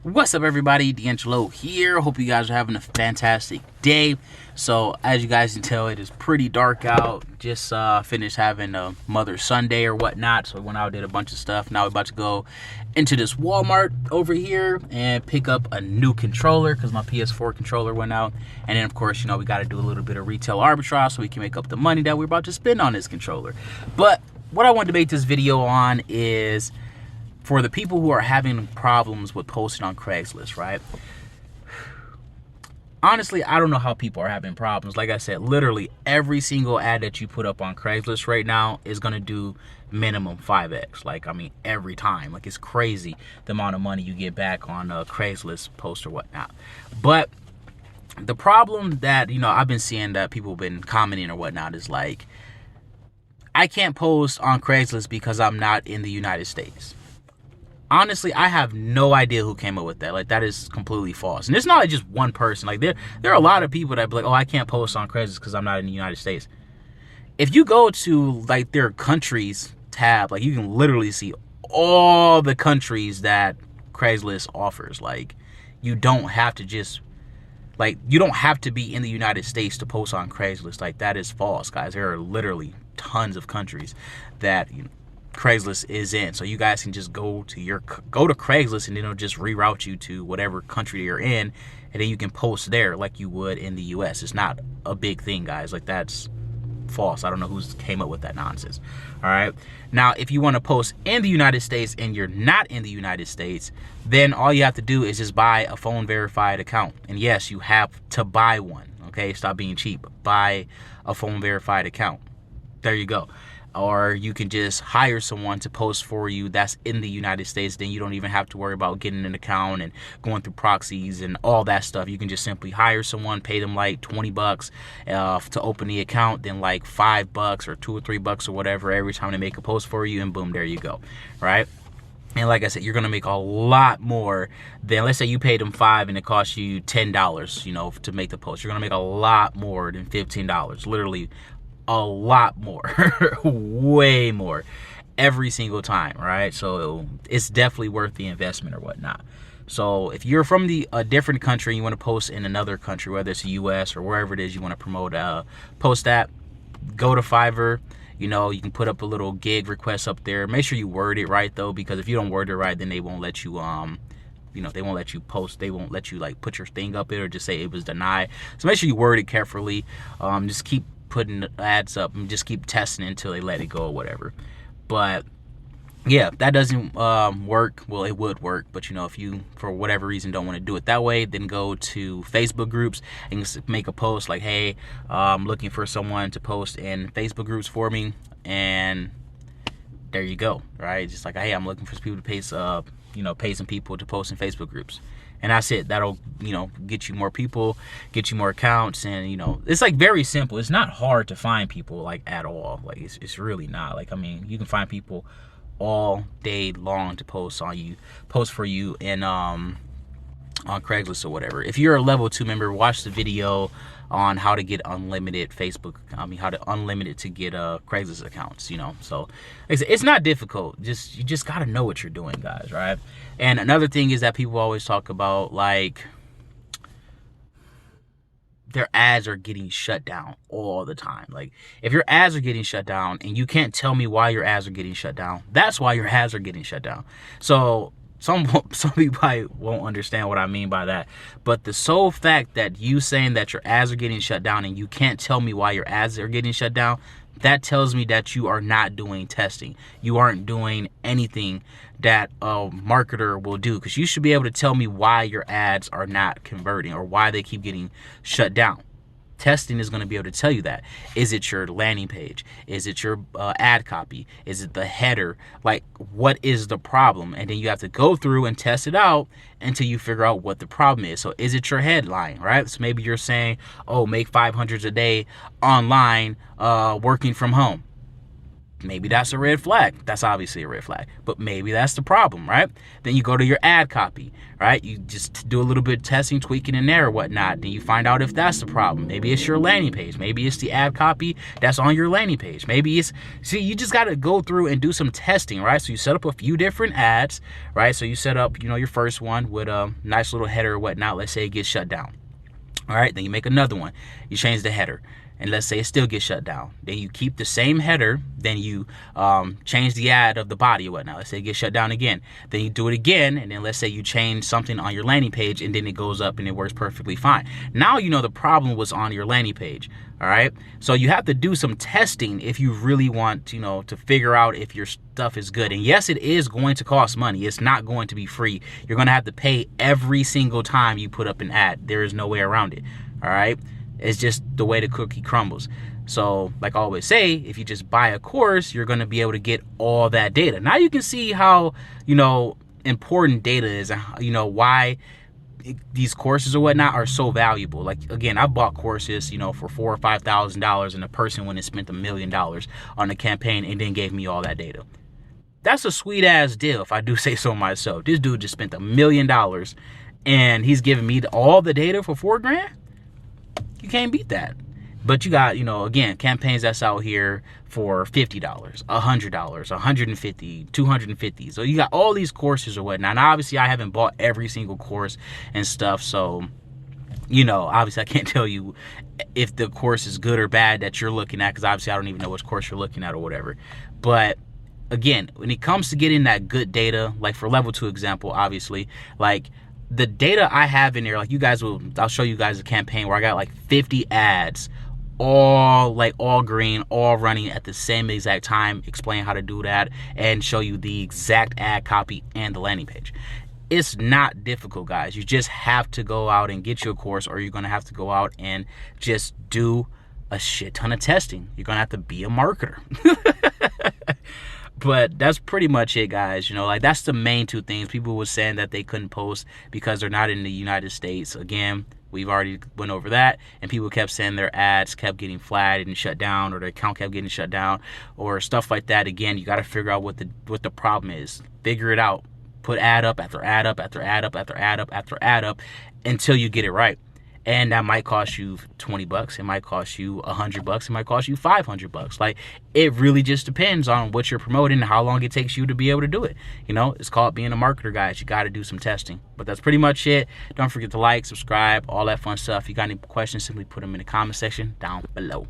What's up, everybody? DeAngelo here. Hope you guys are having a fantastic day. So, as you guys can tell, it is pretty dark out. Just finished having a Mother's Sunday or whatnot. So, we went out, did a bunch of stuff. Now, we're about to go into this Walmart over here and pick up a new controller because my PS4 controller went out. And then, of course, we got to do a little bit of retail arbitrage so we can make up the money that we're about to spend on this controller. But what I wanted to make this video on is for the people who are having problems with posting on Craigslist, right? Honestly, I don't know how people are having problems. Like I said, literally every single ad that you put up on Craigslist right now is going to do minimum 5x. Every time. It's crazy the amount of money you get back on a Craigslist post or whatnot. But the problem that, I've been seeing that people have been commenting or whatnot is I can't post on Craigslist because I'm not in the United States. Honestly, I have no idea who came up with that. That is completely false. And it's not just one person. There are a lot of people that be like, oh, I can't post on Craigslist because I'm not in the United States. If you go to, their countries tab, you can literally see all the countries that Craigslist offers. You don't have to just, you don't have to be in the United States to post on Craigslist. That is false, guys. There are literally tons of countries that, Craigslist is in, so you guys can just go to Craigslist and it'll just reroute you to whatever country you're in, and then you can post there like you would in the US. It's not a big thing, guys. That's false. I don't know who came up with that nonsense. All right, now if you want to post in the United States and you're not in the United States, then all you have to do is just buy a phone verified account. And yes, you have to buy one. Okay, stop being cheap. Buy a phone verified account. There you go. Or you can just hire someone to post for you that's in the United States. Then you don't even have to worry about getting an account and going through proxies and all that stuff. You can just simply hire someone, pay them $20 to open the account, then $5 or $2 or $3 or whatever every time they make a post for you, and boom, there you go, right? And like I said, you're going to make a lot more than, let's say you paid them $5 and it cost you $10, to make the post. You're going to make a lot more than $15, literally a lot more, way more every single time, right? So it's definitely worth the investment or whatnot. So if you're from a different country and you want to post in another country, whether it's the US or wherever it is you want to promote, post that, go to Fiverr. You can put up a little gig request up there. Make sure you word it right though, because if you don't word it right, then they won't let you they won't let you post. They won't let you put your thing up there or just say it was denied. So make sure you word it carefully. Just keep putting ads up and just keep testing until they let it go or whatever. But yeah, if that doesn't work, well, it would work, but if you for whatever reason don't want to do it that way, then go to Facebook groups and make a post hey, I'm looking for someone to post in Facebook groups for me, and there you go, right? Just hey, I'm looking for people to pay some people to post in Facebook groups. And that's it. That'll, get you more people, get you more accounts. And, it's very simple. It's not hard to find people at all. It's really not. You can find people all day long to post for you in, on Craigslist or whatever. If you're a level 2 member, watch the video on how to get unlimited to get Craigslist accounts, So it's not difficult. You just got to know what you're doing, guys, right? And another thing is that people always talk about their ads are getting shut down all the time. If your ads are getting shut down and you can't tell me why your ads are getting shut down, that's why your ads are getting shut down. So some people probably won't understand what I mean by that, but the sole fact that you saying that your ads are getting shut down and you can't tell me why your ads are getting shut down, that tells me that you are not doing testing. You aren't doing anything that a marketer will do, because you should be able to tell me why your ads are not converting or why they keep getting shut down. Testing is going to be able to tell you that. Is it your landing page? Is it your ad copy? Is it the header? What is the problem? And then you have to go through and test it out until you figure out what the problem is. So is it your headline, right? So maybe you're saying, oh, make 500s a day online working from home. Maybe that's a red flag. That's obviously a red flag, but maybe that's the problem, right? Then you go to your ad copy, right? You just do a little bit of testing, tweaking in there or whatnot. Then you find out if that's the problem. Maybe it's your landing page. Maybe it's the ad copy that's on your landing page. Maybe it's, see, you just got to go through and do some testing, right? So you set up a few different ads, right? So you set up, your first one with a nice little header or whatnot. Let's say it gets shut down. All right, then you make another one. You change the header. And let's say it still gets shut down. Then you keep the same header. Then you change the ad of the body or whatnot. Let's say it gets shut down again. Then you do it again. And then let's say you change something on your landing page and then it goes up and it works perfectly fine. Now you know the problem was on your landing page. All right. So you have to do some testing if you really want, to figure out if your stuff is good. And yes, it is going to cost money. It's not going to be free. You're going to have to pay every single time you put up an ad. There is no way around it. All right. It's just the way the cookie crumbles. So like I always say, if you just buy a course, you're going to be able to get all that data. Now you can see how, important data is and, why these courses or whatnot are so valuable. Like, again, I bought courses, for $4,000 or $5,000 and a person went and spent $1 million on a campaign and then gave me all that data. That's a sweet ass deal if I do say so myself. This dude just spent $1 million and he's giving me all the data for $4,000. You can't beat that. But you got, again, campaigns that's out here for $50, $100, $150, $250. So you got all these courses or whatnot. Now, obviously, I haven't bought every single course and stuff. So, obviously, I can't tell you if the course is good or bad that you're looking at, because obviously I don't even know which course you're looking at or whatever. But again, when it comes to getting that good data, like for level 2 example, obviously, like, the data I have in there, like I'll show you guys a campaign where I got like 50 ads, all green, all running at the same exact time, explain how to do that and show you the exact ad copy and the landing page. It's not difficult, guys. You just have to go out and get your course, or you're going to have to go out and just do a shit ton of testing. You're going to have to be a marketer. But that's pretty much it, guys. Like, that's the main two things. People were saying that they couldn't post because they're not in the United States. Again, we've already went over that. And people kept saying their ads kept getting flagged and shut down, or their account kept getting shut down, or stuff like that. Again, you got to figure out what the problem is. Figure it out. Put ad up after ad up after ad up after ad up after ad up until you get it right. And that might cost you $20. It might cost you $100. It might cost you $500. Like, it really just depends on what you're promoting and how long it takes you to be able to do it. It's called being a marketer, guys. You got to do some testing. But that's pretty much it. Don't forget to like, subscribe, all that fun stuff. If you got any questions, simply put them in the comment section down below.